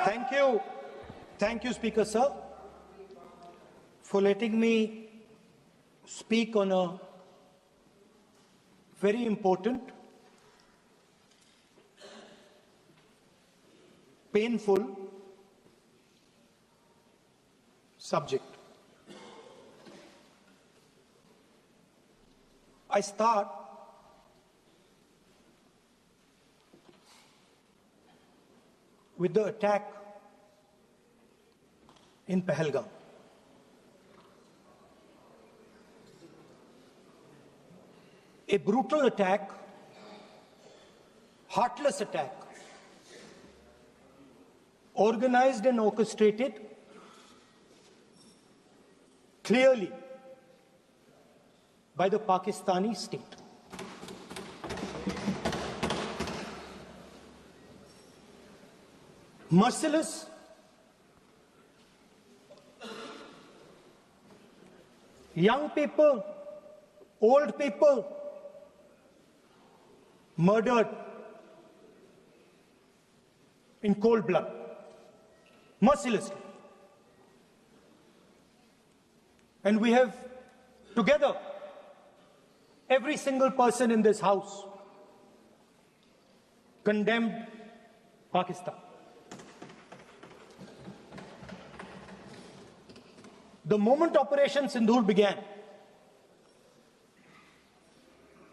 Thank you. Thank you, Speaker Sir, for letting me speak on a very important, painful subject. I start with the attack in Pahalgam. A brutal attack, heartless attack, organized and orchestrated clearly by the Pakistani state. Merciless, young people, old people, murdered in cold blood, mercilessly. And we have together, every single person in this house, condemned Pakistan. The moment Operation Sindoor began,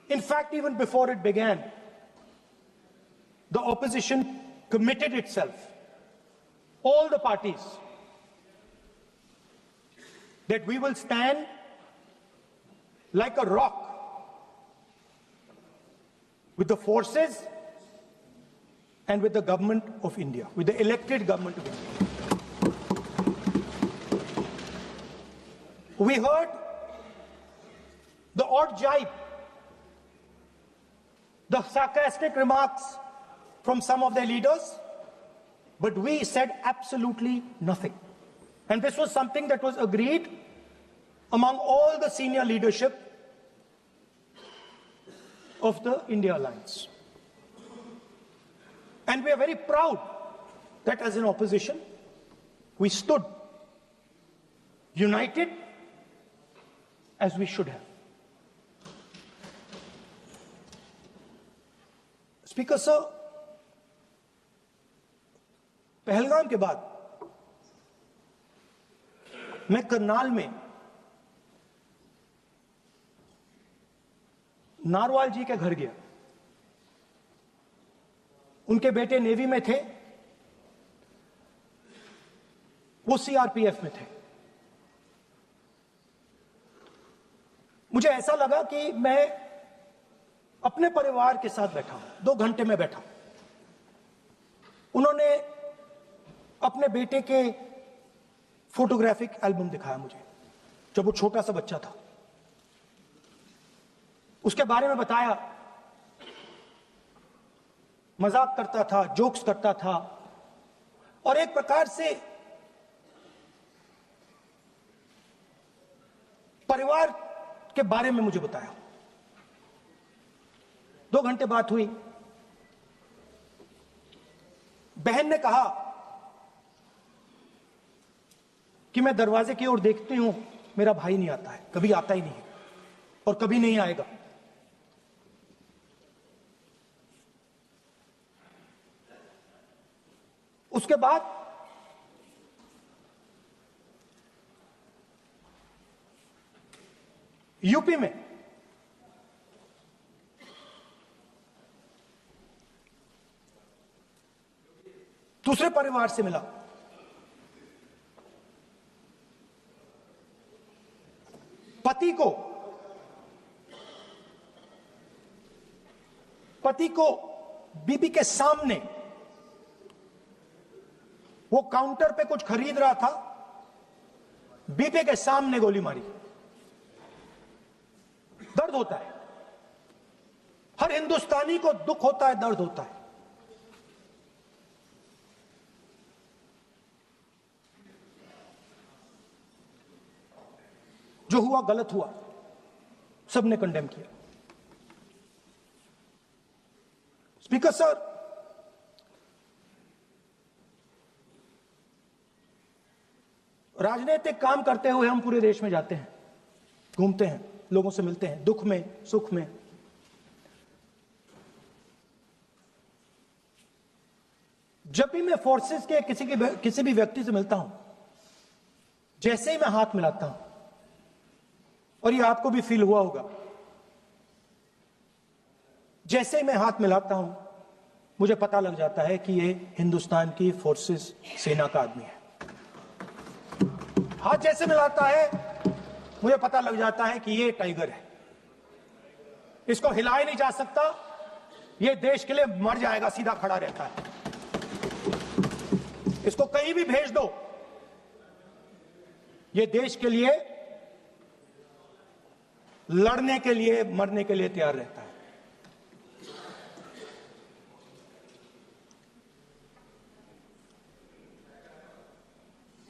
in fact, even before it began, the opposition committed itself, all the parties, that we will stand like a rock with the forces and with the government of India, with the elected government of India. We heard the odd jibe, the sarcastic remarks from some of their leaders, but we said absolutely nothing. And this was something that was agreed among all the senior leadership of the India Alliance. And we are very proud that as an opposition, we stood united as we should have. Speaker Sir, Pahalgam के बाद मैं करनाल में narwhal जी के घर गया। उनके बेटे navy में थे, वो सीआरपीएफ में थे। मुझे ऐसा लगा कि मैं अपने परिवार के साथ बैठा हूं, 2 घंटे में बैठा। उन्होंने अपने बेटे के फोटोग्राफिक एल्बम दिखाया मुझे, जब वो छोटा सा बच्चा था। उसके बारे में बताया, मजाक करता था, जोक्स करता था, और एक प्रकार से परिवार के बारे में मुझे बताया। 2 घंटे बात हुई। बहन ने कहा कि मैं दरवाजे की ओर देखती हूं, मेरा भाई नहीं आता है, कभी आता ही नहीं है और कभी नहीं आएगा। उसके बाद यूपी में दूसरे परिवार से मिला। पति को बीबी के सामने, वो काउंटर पे कुछ खरीद रहा था, बीबी के सामने गोली मारी। दर्द होता है, हर हिंदुस्तानी को दुख होता है, दर्द होता है। जो हुआ गलत हुआ, सबने कंडेम किया। स्पीकर सर, राजनीतिक काम करते हुए हम पूरे देश में जाते हैं, घूमते हैं, लोगों से मिलते हैं, दुख में, सुख में। जब भी मैं फोर्सेस के किसी भी व्यक्ति से मिलता हूं, जैसे ही मैं हाथ मिलाता हूं, और ये आपको भी फील हुआ होगा, जैसे ही मैं हाथ मिलाता हूं, मुझे पता लग जाता है कि ये हिंदुस्तान की फोर्सेस सेना का आदमी है। हाथ जैसे मिलाता है, मुझे पता लग जाता है कि ये टाइगर है, इसको हिलाया नहीं जा सकता, ये देश के लिए मर जाएगा, सीधा खड़ा रहता है, इसको कहीं भी भेज दो, ये देश के लिए लड़ने के लिए, मरने के लिए तैयार रहता है।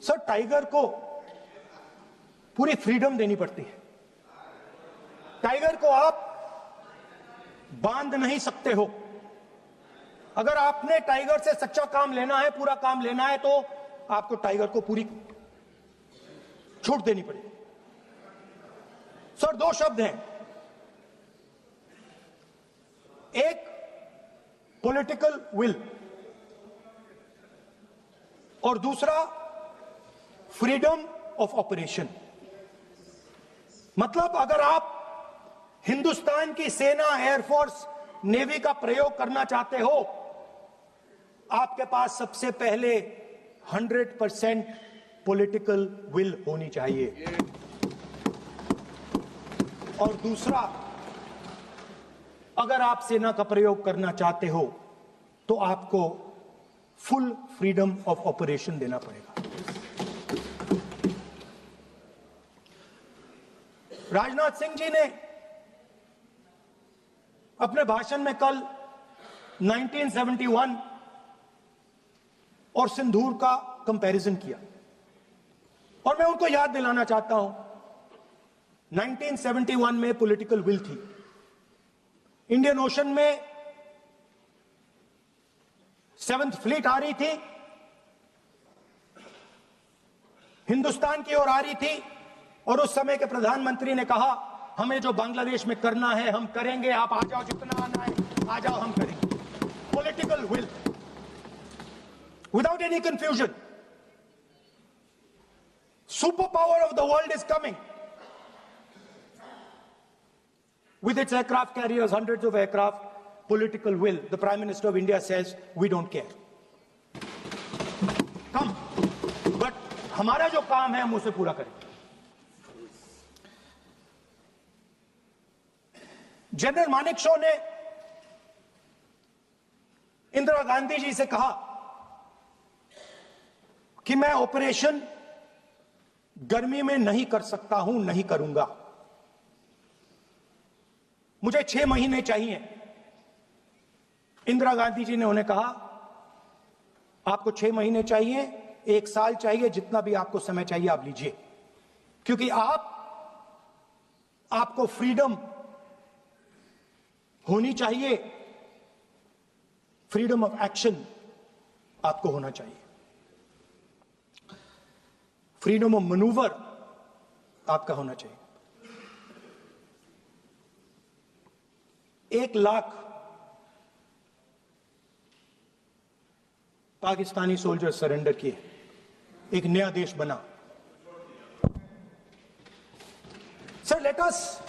सर, टाइगर को पूरी फ्रीडम देनी पड़ती है। टाइगर को आप बांध नहीं सकते हो। अगर आपने टाइगर से सच्चा काम लेना है, पूरा काम लेना है, तो आपको टाइगर को पूरी छूट देनी पड़ेगी। सर, दो शब्द हैं, एक पॉलिटिकल विल और दूसरा फ्रीडम ऑफ ऑपरेशन। मतलब अगर आप हिंदुस्तान की सेना, एयरफोर्स, नेवी का प्रयोग करना चाहते हो, आपके पास सबसे पहले 100% पॉलिटिकल विल होनी चाहिए, और दूसरा, अगर आप सेना का प्रयोग करना चाहते हो तो आपको फुल फ्रीडम ऑफ ऑपरेशन देना पड़ेगा। राजनाथ सिंह जी ने अपने भाषण में कल 1971 और सिंदूर का कंपैरिजन किया, और मैं उनको याद दिलाना चाहता हूं, 1971 में पॉलिटिकल विल थी, इंडियन ओशन में 7th फ्लीट आ रही थी, हिंदुस्तान की ओर आ रही थी, और उस समय के प्रधानमंत्री ने कहा, हमें जो बांग्लादेश में करना है हम करेंगे, आप आ जाओ, जितना आना है आ जाओ, हम करेंगे। Political will, without any confusion. Super power of the world is coming with its aircraft carriers, hundreds of aircraft, political will. The Prime Minister of India says, we don't care. Come. But हमारा जो काम है हम उसे पूरा करें। General Manekshaw ने इंदिरा गांधी जी से कहा कि मैं ऑपरेशन गर्मी में नहीं कर सकता हूं, नहीं करूंगा, मुझे 6 महीने चाहिए। इंदिरा गांधी जी ने उन्हें कहा, आपको 6 महीने चाहिए, 1 साल चाहिए, जितना भी आपको समय चाहिए आप लीजिए, क्योंकि आपको फ्रीडम होनी चाहिए, फ्रीडम ऑफ एक्शन आपको होना चाहिए, फ्रीडम ऑफ मैनूवर आपका होना चाहिए। 1 लाख पाकिस्तानी सोल्जर सरेंडर किए, एक नया देश बना। Sir, let us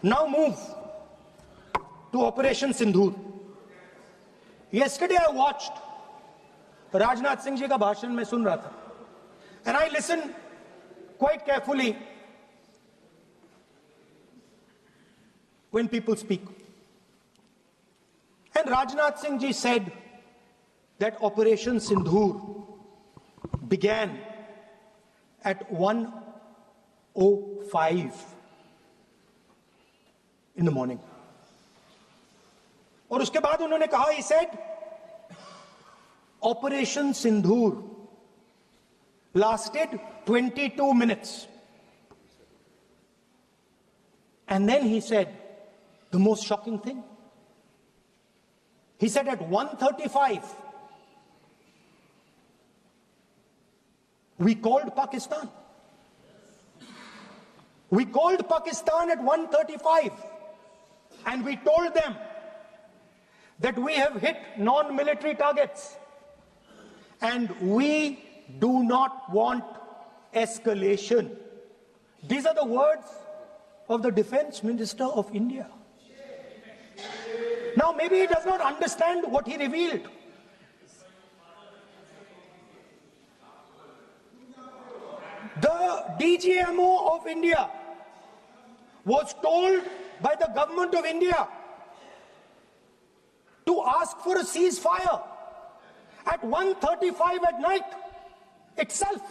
now move to Operation Sindoor. Yesterday I watched, Rajnath Singh ji का भाषण में सुन रहा था, and I listened quite carefully when people speak. And Rajnath Singh ji said that Operation Sindoor began at 1:05 in the morning. और उसके बाद उन्होंने कहा, he said, Operation Sindoor lasted 22 minutes. And then he said the most shocking thing. He said at 1:35, We called Pakistan. We called Pakistan at 1:35 and we told them that we have hit non-military targets and we do not want escalation. These are the words of the Defense Minister of India. Now, maybe he does not understand what he revealed. The DGMO of India was told by the government of India to ask for a ceasefire at 1:35 at night itself,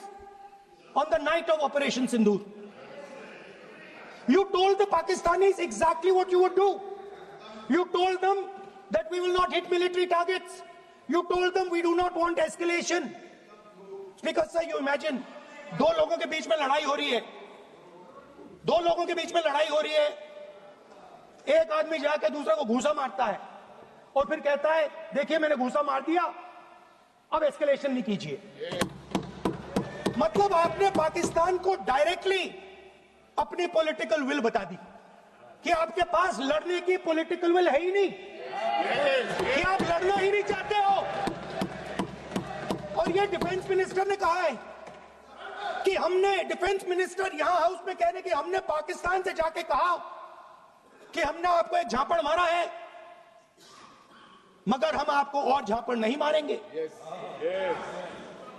on the night of Operation Sindoor. You told the Pakistanis exactly what you would do. You told them that we will not hit military targets. You told them we do not want escalation. Speaker sir, you imagine, दो लोगों के बीच में लड़ाई हो रही है, दो लोगों के बीच में लड़ाई हो रही है, एक आदमी जाके दूसरे को घूसा मारता है और फिर कहता है देखिए मैंने घूसा मार दिया, अब एस्केलेशन नहीं कीजिए। मतलब आपने पाकिस्तान को डायरेक्टली अपनी पॉलिटिकल विल बता दी कि आपके पास लड़ने की पॉलिटिकल विल है ही नहीं, कि आप लड़ना ही नहीं चाहते हो। और ये डिफेंस मिनिस्टर ने कहा है कि हमने, डिफेंस मिनिस्टर यहां हाउस में कह रहे कि हमने पाकिस्तान से जाके कहा कि हमने आपको एक झापड़ मारा है मगर हम आपको और झापड़ नहीं मारेंगे।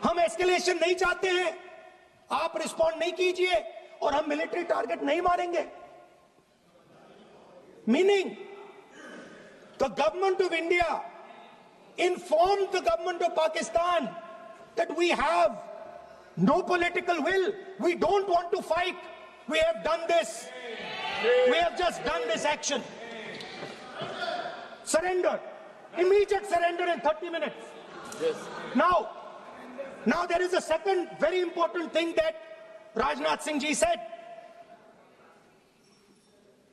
हम एस्केलेशन नहीं चाहते हैं, आप रिस्पॉन्ड नहीं कीजिए और हम मिलिट्री टारगेट नहीं मारेंगे। Meaning the government of India informed the government of Pakistan that we have no political will, we don't want to fight, we have done this, we have just done this action. Surrender, immediate surrender in 30 minutes. Yes. Now there is a second very important thing that Rajnath Singh ji said.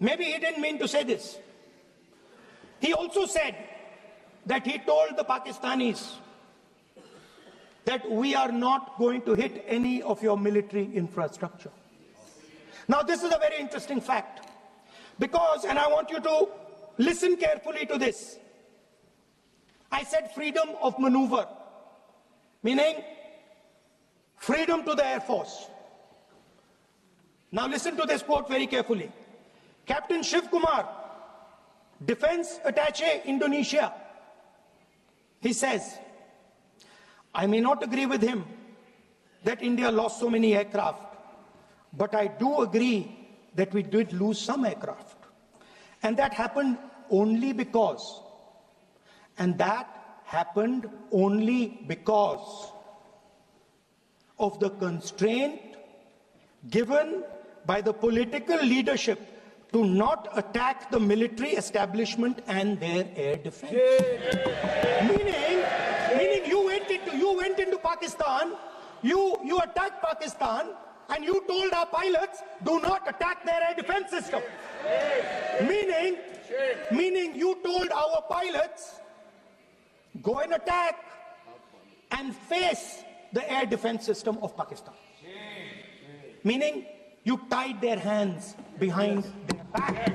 Maybe he didn't mean to say this. He also said that he told the Pakistanis that we are not going to hit any of your military infrastructure. Now this is a very interesting fact because, and I want you to listen carefully to this. I said freedom of maneuver, meaning freedom to the Air Force. Now listen to this quote very carefully. Captain Shiv Kumar, Defense Attaché, Indonesia, he says, I may not agree with him that India lost so many aircraft, but I do agree that we did lose some aircraft. And that happened only because, of the constraint given by the political leadership to not attack the military establishment and their air defense. Meaning you went into Pakistan, you attacked Pakistan, and you told our pilots, do not attack their air defense system. Meaning you told our pilots, go and attack and face the air defense system of Pakistan. Meaning you tied their hands behind their back.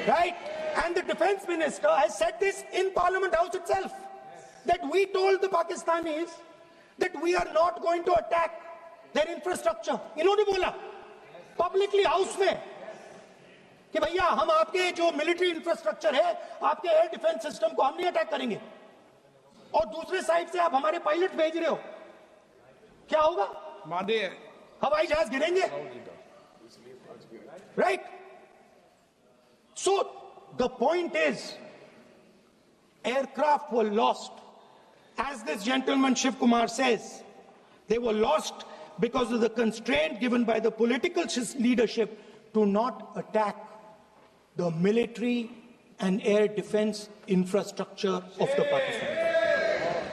Right? And the defense minister has said this in Parliament House itself, that we told the Pakistanis that we are not going to attack their infrastructure. इन्होंने बोला publicly house में कि भैया हम आपके जो military infrastructure है, आपके एयर डिफेंस सिस्टम को हम नहीं अटैक करेंगे, और दूसरे साइड से आप हमारे पायलट भेज रहे हो, क्या होगा? हवाई जहाज गिरेंगे, right? So the point is, aircraft were lost, as this gentleman Shiv Kumar says, they were lost because of the constraint given by the political leadership to not attack the military and air defense infrastructure of the Pakistan.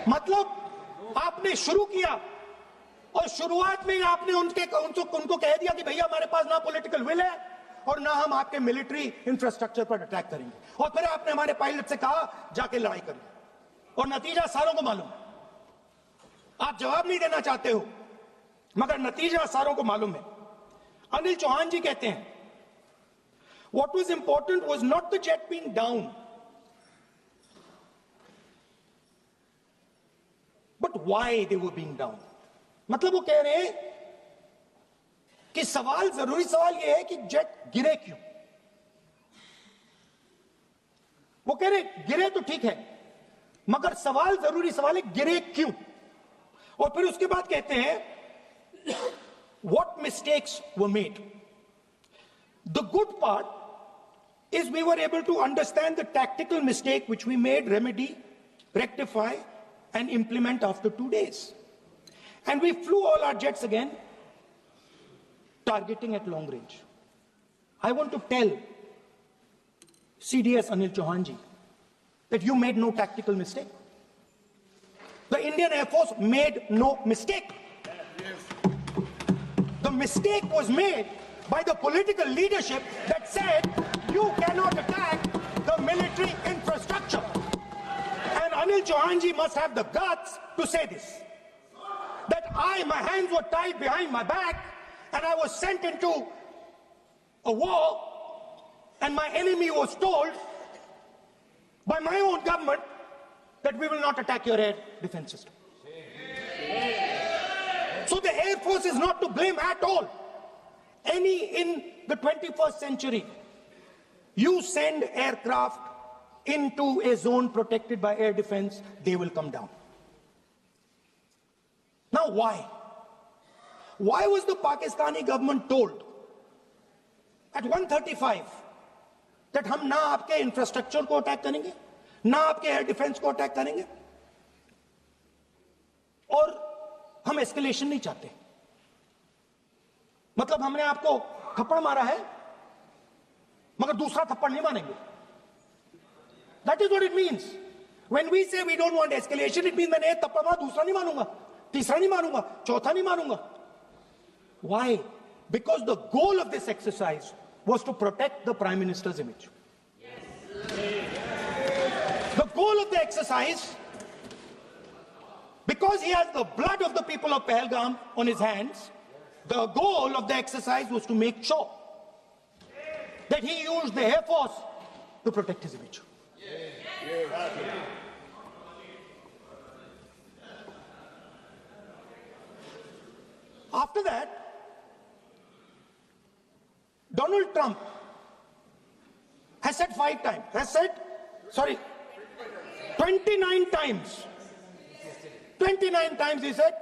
मतलब आपने शुरू किया और शुरुआत में आपने उनको कह दिया कि भैया हमारे पास ना पॉलिटिकल विल है और ना हम आपके मिलिट्री इंफ्रास्ट्रक्चर पर अटैक करेंगे, और फिर आपने हमारे पायलट से कहा जाके लड़ाई करिए, और नतीजा सारों को मालूम है। आप जवाब नहीं देना चाहते हो, मगर नतीजा सारों को मालूम है। अनिल चौहान जी कहते हैं, what was important was not the jet being down, but why they were being down. मतलब वो कह रहे हैं कि सवाल, जरूरी सवाल ये है कि जेट गिरे क्यों। वो कह रहे गिरे तो ठीक है, मगर सवाल, जरूरी सवाल है गिरे क्यों। और फिर उसके बाद कहते हैं what mistakes were made. The good part is we were able to understand the tactical mistake which we made, remedy, rectify and implement after 2 days. And we flew all our jets again, targeting at long range. I want to tell CDS Anil Chauhan ji that you made no tactical mistake. The Indian Air Force made no mistake. The mistake was made by the political leadership that said you cannot attack the military infrastructure. And Anil Chauhan ji must have the guts to say this. That my hands were tied behind my back and I was sent into a war and my enemy was told by my own government that we will not attack your air defense system. So the Air Force is not to blame at all. In the 21st century, you send aircraft into a zone protected by air defense, they will come down. Now why? Why was the Pakistani government told at 1:35 that हम ना आपके infrastructure को attack करेंगे, ना आपके air defence को attack करेंगे, और हम एस्केलेशन नहीं चाहते। मतलब हमने आपको थप्पड़ मारा है मगर दूसरा थप्पड़ नहीं मारेंगे। That is what it means. When we say we don't want escalation, it means मैंने एक थप्पड़ मारा, दूसरा नहीं मारूंगा, तीसरा नहीं मारूंगा, चौथा नहीं मारूंगा। Why? Because the goal of this exercise was to protect the Prime Minister's image. The goal of the exercise, because he has the blood of the people of Pahalgam on his hands, the goal of the exercise was to make sure that he used the Air Force to protect his image. After that, Donald Trump has said 29 times. 29 times he said,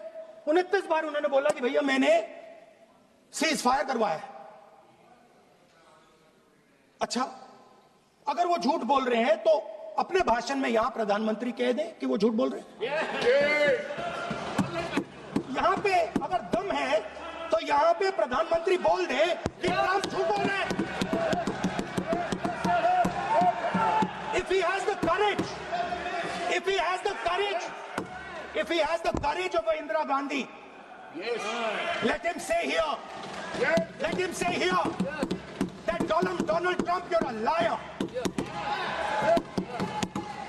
29 बार उन्होंने बोला कि भैया मैंने cease fire करवाया। अच्छा, अगर वो झूठ बोल रहे हैं तो अपने भाषण में यहां प्रधानमंत्री कह दें कि वो झूठ बोल रहे हैं। यहां पे अगर दम है तो यहां पे प्रधानमंत्री बोल दे कि ट्रंप झूठ बोल रहे हैं। If he has the courage, if he has the courage of Indira Gandhi, let him say here that Donald Trump, you're a liar.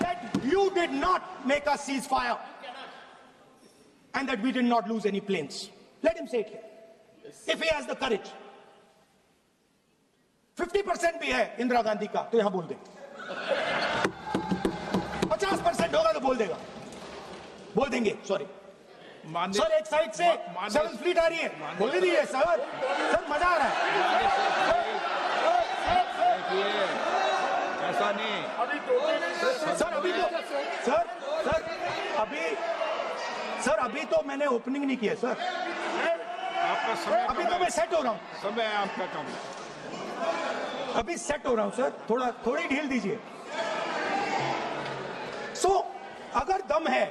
That you did not make a ceasefire and that we did not lose any planes. Let him say it here. If he has the courage. 50% भी है इंदिरा गांधी का तो यहां बोल दे। 50% होगा तो बोल देगा, बोल देंगे। सॉरी सर, एक साइड से 7th फ्लीट आ रही है, बोल नहीं है सर मजा आ रहा है। ऐसा नहीं सर, अभी तो मैंने ओपनिंग नहीं किया सर, आपका समय अभी तो मैं सेट हो रहा हूँ। समय आपका कम, अभी सेट हो रहा हूं सर, थोड़ी ढील दीजिए। अगर दम है,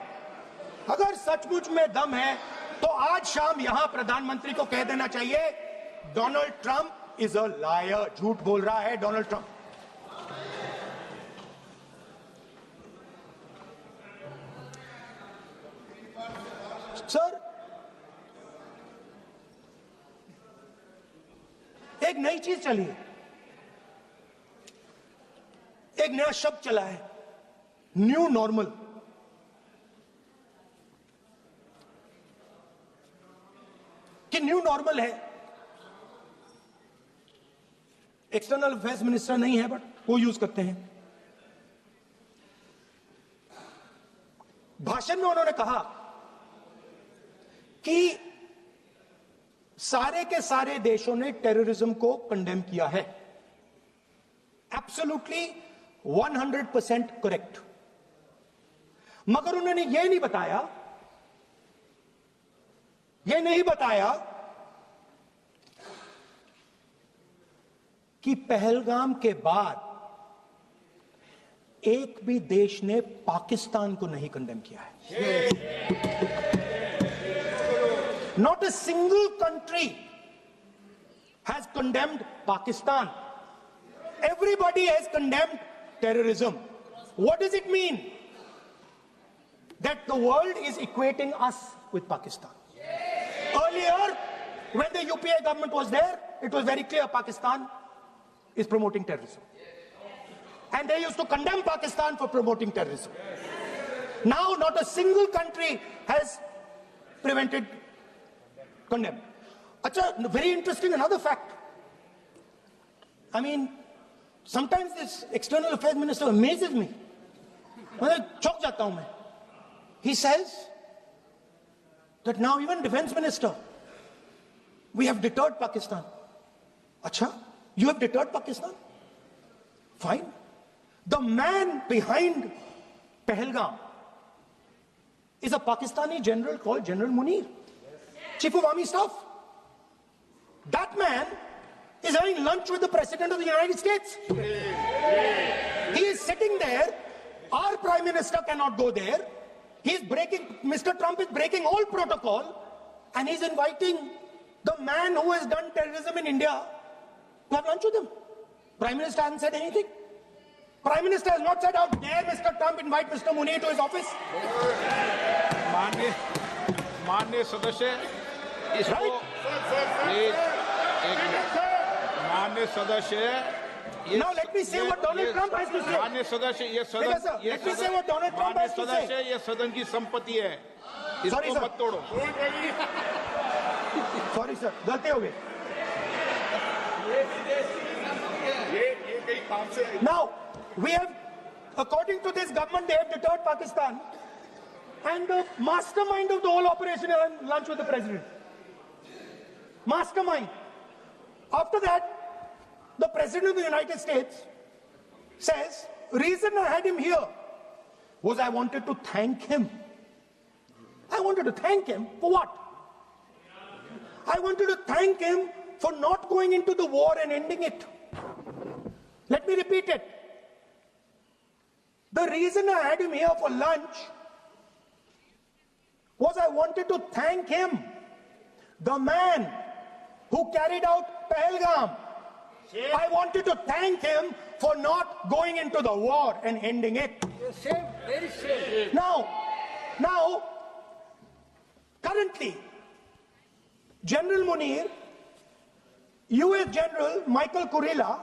अगर सचमुच में दम है तो आज शाम यहां प्रधानमंत्री को कह देना चाहिए Donald Trump is a liar, झूठ बोल रहा है डोनाल्ड ट्रंप। सर, एक नई चीज चली है, एक नया शब्द चला है, न्यू नॉर्मल। कि न्यू नॉर्मल है। एक्सटर्नल अफेयर्स मिनिस्टर नहीं है, बट वो यूज करते हैं। भाषण में उन्होंने कहा कि सारे के सारे देशों ने टेररिज्म को कंडेम किया है। Absolutely 100% correct. मगर उन्होंने यह नहीं बताया कि पहलगाम के बाद एक भी देश ने पाकिस्तान को नहीं कंडेम किया है। Not a single country has condemned Pakistan. Everybody has condemned terrorism. What does it mean? That the world is equating us with Pakistan. Earlier, when the UPA government was there, it was very clear Pakistan is promoting terrorism. And they used to condemn Pakistan for promoting terrorism. Now, not a single country has condemned. Acha, very interesting, another fact. I mean, sometimes this external affairs minister amazes me. Chok jata hu main. He says that now even defense minister, we have deterred Pakistan. Acha, you have deterred Pakistan? Fine. The man behind Pahalgam is a Pakistani general called General Munir, Chief of Army Staff. That man is having lunch with the President of the United States. He is sitting there. Our Prime Minister cannot go there. Mr. Trump is breaking all protocol, and he's inviting the man who has done terrorism in India to have lunch with him. Prime Minister hasn't said anything. Prime Minister has not said, how dare Mr. Trump invite Mr. Munir to his office? माननीय सदस्य, इसको Right? एक माननीय सदस्य, Now let me say what Donald Trump has to say. माननीय सदस्य, Let me say what Donald Trump has to say. सदस्य, ये सदन की संपत्ति है, Sorry, इसको sir. मत तोड़ो। Sorry, sir. गलती हो गई. Now, we have, according to this government, they have deterred Pakistan. And the mastermind of the whole operation is on lunch with the president. Mastermind. After that, the president of the United States says, reason I had him here was I wanted to thank him. I wanted to thank him for what? I wanted to thank him for not going into the war and ending it. Let me repeat it. The reason I had him here for lunch was I wanted to thank him, the man who carried out Pahalgam. I wanted to thank him for not going into the war and ending it. Very shame. Now, currently, General Munir, US General Michael Kurilla,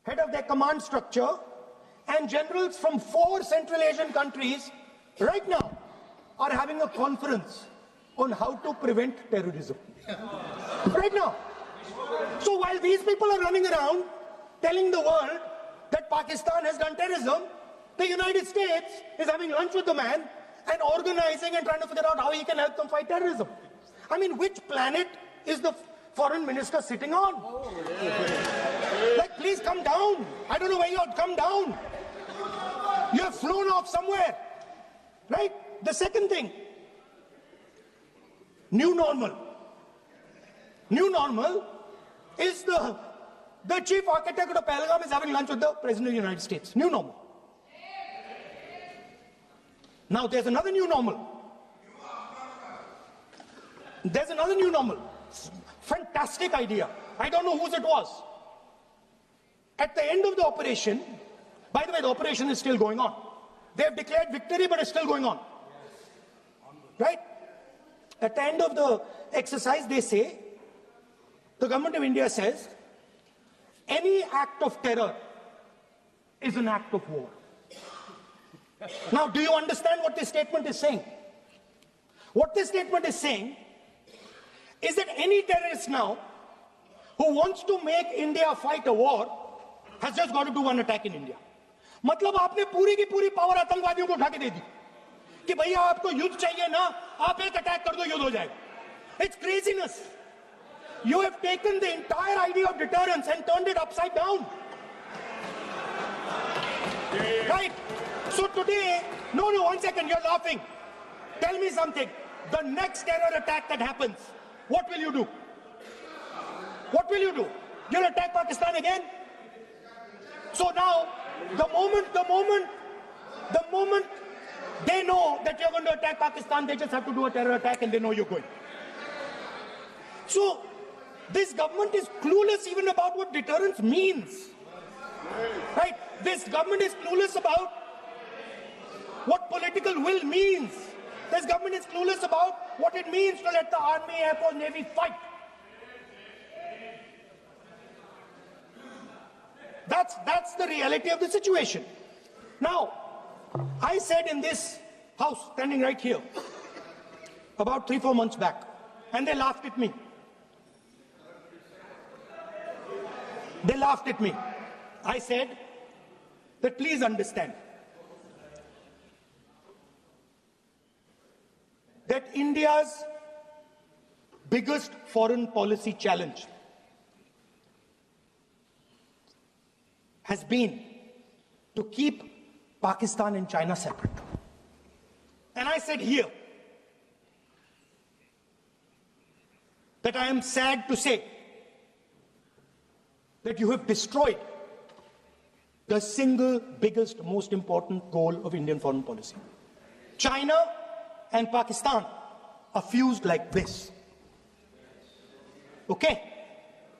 head of their command structure, and generals from 4 Central Asian countries right now are having a conference on how to prevent terrorism. Right now. So while these people are running around telling the world that Pakistan has done terrorism, the United States is having lunch with the man and organizing and trying to figure out how he can help them fight terrorism. I mean, which planet is the foreign minister sitting on? Like, please come down. I don't know where you are. Come down. You have flown off somewhere. Right? The second thing, new normal. New normal is the chief architect of Pahalgam is having lunch with the President of the United States. New normal. Now there's another new normal. There's another new normal. Fantastic idea. I don't know whose it was. At the end of the operation, by the way, the operation is still going on. They have declared victory, but it's still going on. Right? At the end of the exercise, they say, the government of India says, any act of terror is an act of war. Now, do you understand what this statement is saying? What this statement is saying is that any terrorist now who wants to make India fight a war has just got to do one attack in India. मतलब आपने पूरी की पूरी power आतंकवादियों को उठा के दे दी कि भैया आपको युद्ध चाहिए ना, आप एक अटैक कर दो, युद्ध हो जाएगा. It's craziness. You have taken the entire idea of deterrence and turned it upside down. Right? So today, no, 1 second, you're laughing. Tell me something. The next terror attack that happens, what will you do? What will you do? You'll attack Pakistan again? So now, the moment they know that you're going to attack Pakistan, they just have to do a terror attack and they know you're going. So, this government is clueless even about what deterrence means. Right? This government is clueless about what political will means. This government is clueless about what it means to let the Army, Air Force, Navy fight. That's the reality of the situation. Now, I said in this house, standing right here, about 3-4 months back, and they laughed at me. They laughed at me. I said that please understand that India's biggest foreign policy challenge has been to keep Pakistan and China separate. And I said here that I am sad to say that you have destroyed the single biggest, most important goal of Indian foreign policy. China and Pakistan are fused like this. Okay?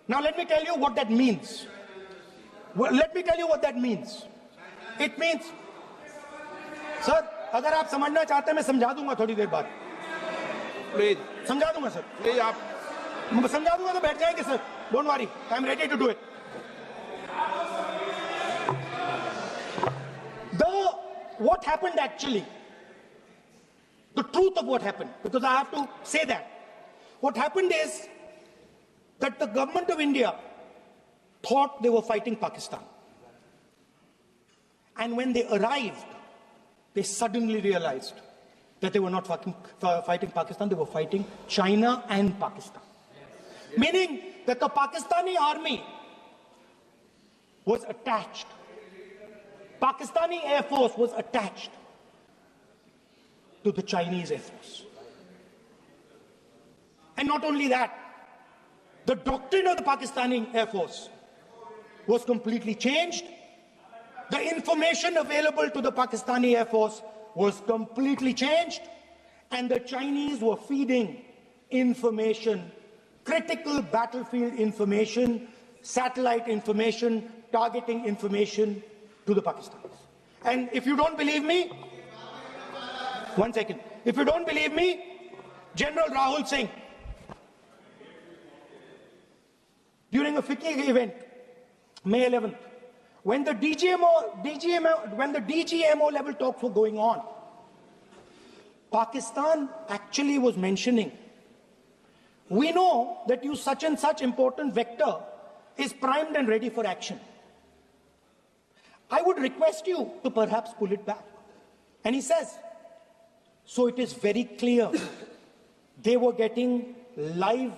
Now let me tell you what that means. Let me tell you what that means. It means, sir, अगर आप समझना चाहते हैं मैं समझा दूंगा थोड़ी देर बाद. प्लीज समझा दूंगा सर. प्लीज आप समझा दूंगा तो बैठ जाएंगे sir. Don't worry, I'm ready to do it. What happened actually, the truth of what happened, because I have to say that. What happened is that the government of India thought they were fighting Pakistan. And when they arrived, they suddenly realized that they were not fighting Pakistan, they were fighting China and Pakistan. Meaning that the Pakistani army was attached. Pakistani Air Force was attached to the Chinese Air Force. And not only that, the doctrine of the Pakistani Air Force was completely changed. The information available to the Pakistani Air Force was completely changed. And the Chinese were feeding information, critical battlefield information, satellite information, targeting information to the Pakistanis. And if you don't believe me, 1 second. If you don't believe me, General Rahul Singh, during a FICCI event, May 11th, when the DGMO level talks were going on, Pakistan actually was mentioning, we know that you such and such important vector is primed and ready for action. I would request you to perhaps pull it back. And he says, so it is very clear they were getting live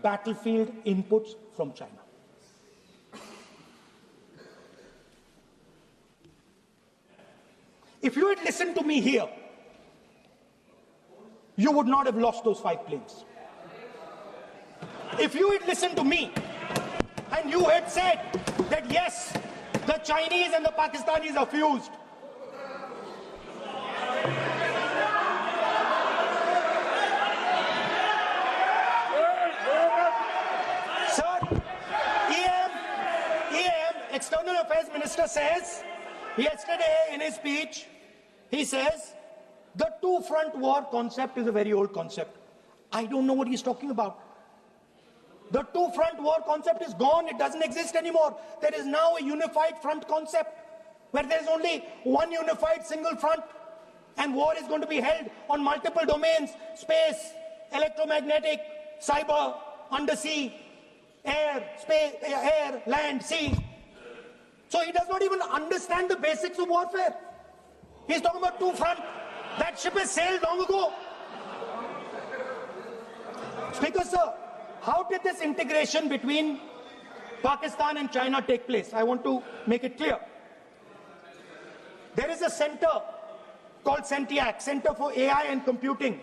battlefield inputs from China. If you had listened to me here, you would not have lost those 5 planes. If you had listened to me and you had said that yes, the Chinese and the Pakistanis are fused, sir, EM, External Affairs Minister says, yesterday in his speech, he says, the two-front war concept is a very old concept. I don't know what he's talking about. The two-front war concept is gone. It doesn't exist anymore. There is now a unified front concept where there's only one unified single front and war is going to be held on multiple domains: space, electromagnetic, cyber, undersea, air, space, air, land, sea. So he does not even understand the basics of warfare. He's talking about two front. That ship has sailed long ago. Speaker, sir, how did this integration between Pakistan and China take place? I want to make it clear. There is a center called CENTIAC, Center for AI and Computing,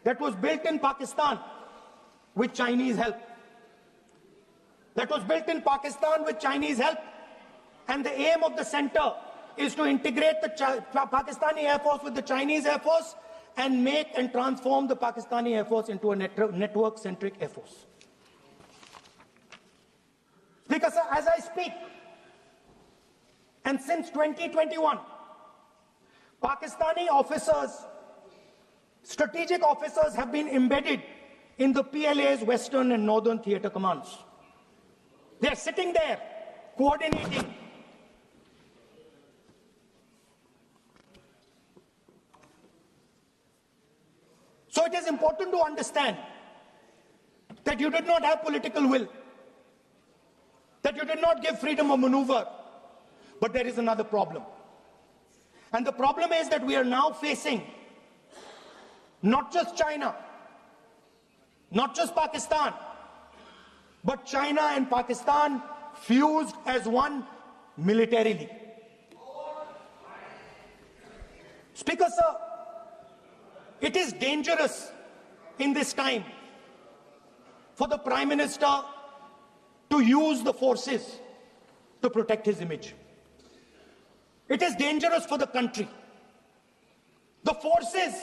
that was built in Pakistan with Chinese help. And the aim of the center is to integrate the Pakistani Air Force with the Chinese Air Force and make and transform the Pakistani Air Force into a network-centric Air Force. Speaker, sir, as I speak, and since 2021, Pakistani officers, strategic officers, have been embedded in the PLA's Western and Northern Theatre Commands. They are sitting there, coordinating. So it is important to understand that you did not have political will, that you did not give freedom of maneuver. But there is another problem. And the problem is that we are now facing not just China, not just Pakistan, but China and Pakistan fused as one militarily. Speaker, sir, it is dangerous in this time for the Prime Minister to use the forces to protect his image. It is dangerous for the country. The forces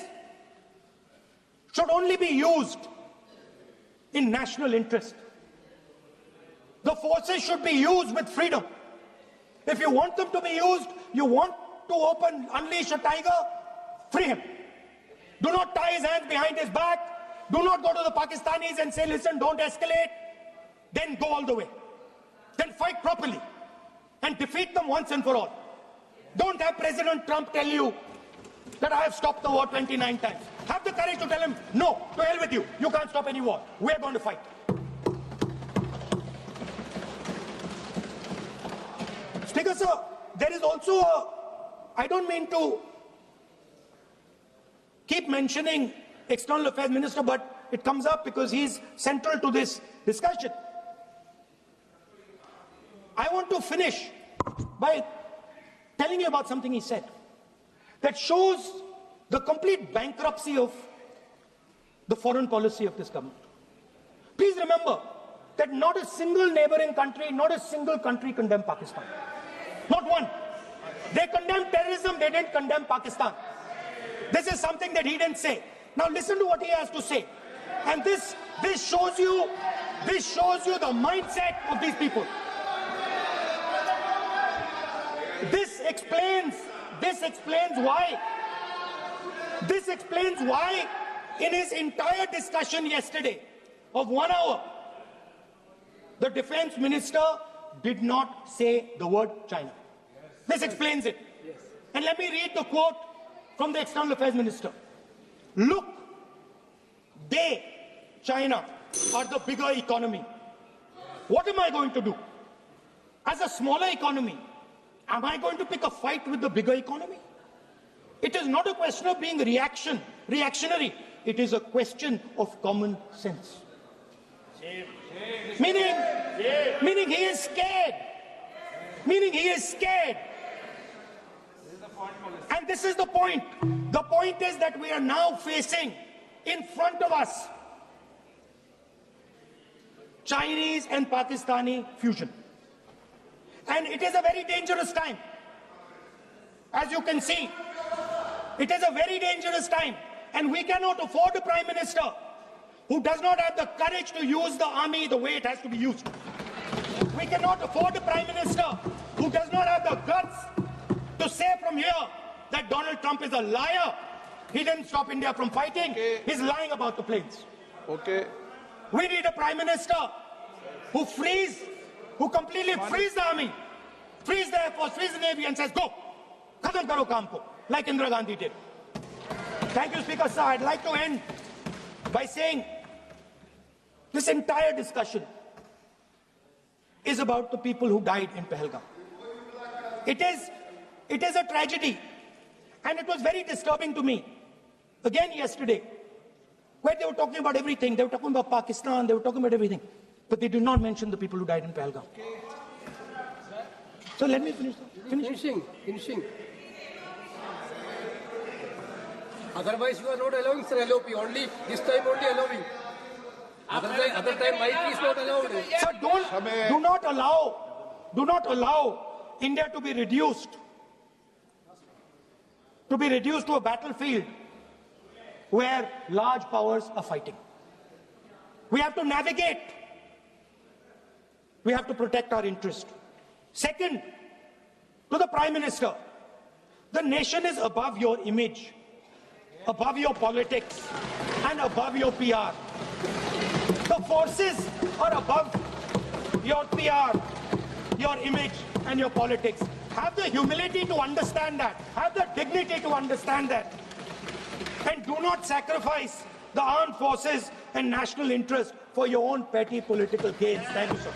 should only be used in national interest. The forces should be used with freedom. If you want them to be used, you want to unleash a tiger, free him. Do not tie his hands behind his back. Do not go to the Pakistanis and say, listen, don't escalate. Then go all the way. Then fight properly and defeat them once and for all. Don't have President Trump tell you that I have stopped the war 29 times. Have the courage to tell him, no, to hell with you. You can't stop any war. We're going to fight. Speaker, sir, there is also I don't mean to keep mentioning External Affairs Minister, but it comes up because he's central to this discussion. I want to finish by telling you about something he said that shows the complete bankruptcy of the foreign policy of this government. Please remember that not a single neighboring country, not a single country condemned Pakistan. Not one. They condemned terrorism, they didn't condemn Pakistan. This is something that he didn't say. Now listen to what he has to say. And this shows you the mindset of these people. This explains why in his entire discussion yesterday of 1 hour, the defense minister did not say the word China. This explains it. And let me read the quote from the External Affairs Minister. Look, China, are the bigger economy. What am I going to do? As a smaller economy, am I going to pick a fight with the bigger economy? It is not a question of being reactionary. It is a question of common sense. Meaning he is scared. And this is the point. The point is that we are now facing in front of us Chinese and Pakistani fusion. And it is a very dangerous time. As you can see, it is a very dangerous time. And we cannot afford a Prime Minister who does not have the courage to use the army the way it has to be used. We cannot afford a Prime Minister who does not have the guts to say from here that Donald Trump is a liar. He didn't stop India from fighting. Okay. He's lying about the planes. Okay. We need a Prime Minister who completely frees the army, frees the Air Force, frees the Navy and says, go, khatam karo kaam ko, like Indira Gandhi did. Thank you, Speaker, sir. I'd like to end by saying This entire discussion is about the people who died in Pahalgam. It is a tragedy, and it was very disturbing to me. Again yesterday, where they were talking about everything. They were talking about Pakistan, they were talking about everything. But they did not mention the people who died in Pahalgam. So let me finish. Finishing. Otherwise, you are not allowing, sir, LOP. Only this time, only allowing. Other time, mic is not allowed. Sir, do not allow India to be reduced to a battlefield where large powers are fighting. We have to navigate. We have to protect our interest. Second, to the Prime Minister, the nation is above your image, above your politics, and above your PR. The forces are above your PR, your image, and your politics. Have the humility to understand that. Have the dignity to understand that. And do not sacrifice the armed forces and national interest for your own petty political gains. Thank you, sir.